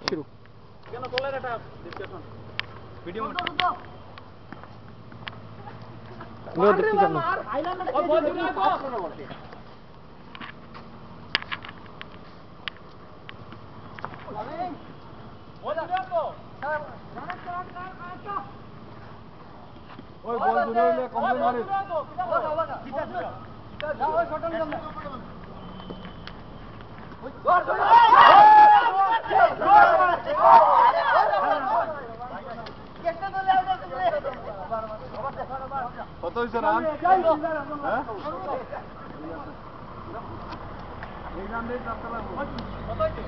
শুরু কেন বলেন এটা ডিসকাশন ভিডিও গো দেখি কেন ও বল না গো ওই বল দূরে হইলে কমপ্লেন মারে যা ওই শটন জম না কত হইছে রান হ্যাঁ এই রান দিয়ে রাস্তা লাগবে কত হইছে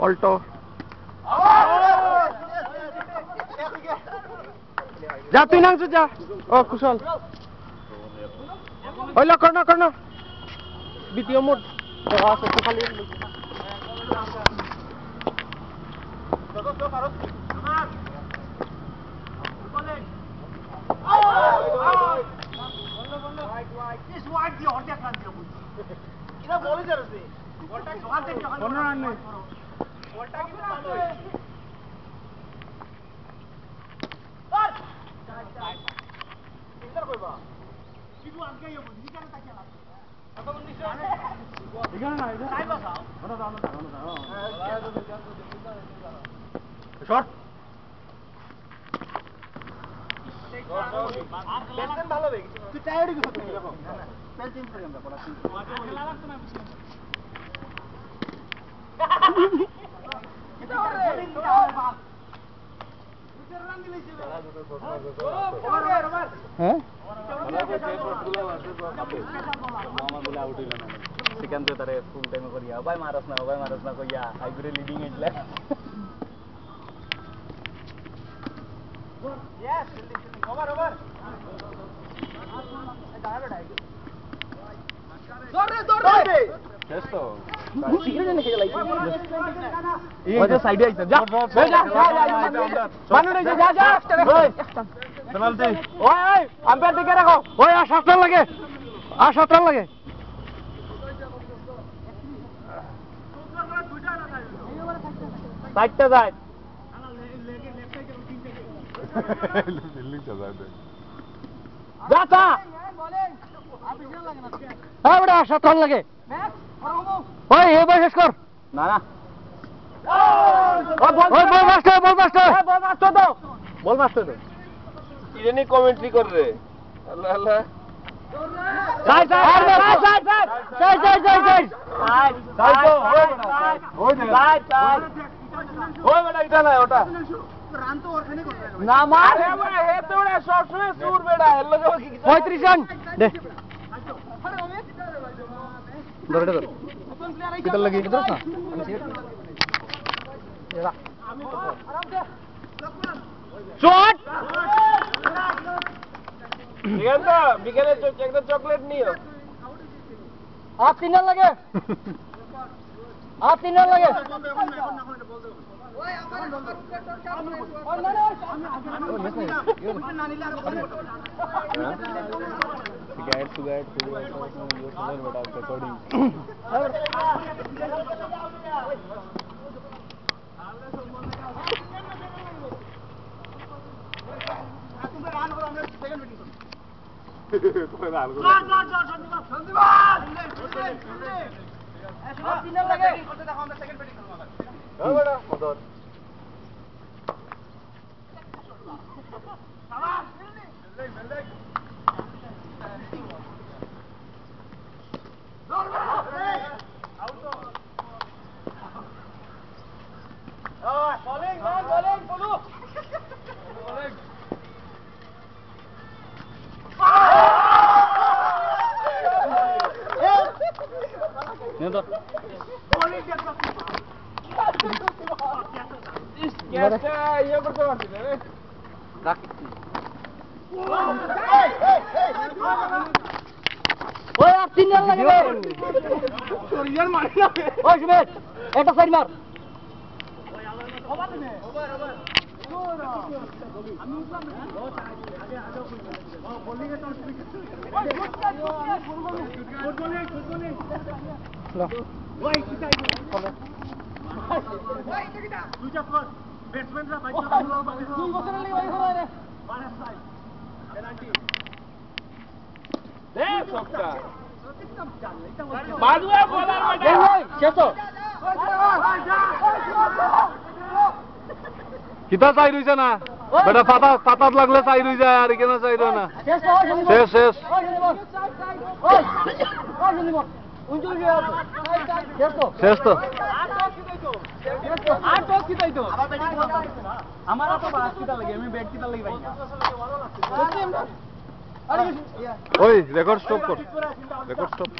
অল্টো যা তুই নাংছো যা ও কুশল ওই লো করনা দ্বিতীয় মোড আছে তো খালি শট ব্যাটসম্যান ভালো হবে তুই টায়ার্ড হয়ে গেছিস দেখো স্পেল চেঞ্জ করি আমরা বলা খেলা লাগতো না বেশি এটা ওরে রান দিলেছে হ্যাঁ মামা আউট হইল না সেখান থেকে তারে ফুল টাইম করিয়া ভাই মারস না কইয়া হাইব্রে leading এটলা Yes, over. Dore. Chesto. Secret ne खेला ये जो साइड है जा मानो नहीं जा पेनल्टी ओए अंपायर दिखे रखो ओए आ 7 रन लगे साइड साइड बिल्डिंग चल रहा है जाता हां बड़ा 7 रन लगे ओए ये बॉल शेष कर ना ओए बॉल मास्टर बॉल मास्टर दो ये नहीं कमेंट्री कर रहे अल्लाह साइड ओए बेटा इधर है ओटा রান তো ওখানে করতে হবে না মার হে তো ওটা সবসময় সুর বেড়া এর লগে 35 রান দে ধরে কিধর লাগি কিধর না আমি সিট এরা আরাম দে শট বিকেলটা বিকেলে একটা চকলেট নিও आप 3 रन लगे ओए आप 3 रन लगे এটা সাইড মার কিতা চাই রইছে না বেটা পাতাত লাগলে চাই রই যায় আর কেন চাই রয় না শেষ শেষ শেষ তো আমার তো বাস কিটা লাগে আমি ব্যাট কিটা লাগি ভাই ওই রেকর্ড স্টপ কর রেকর্ড স্টপ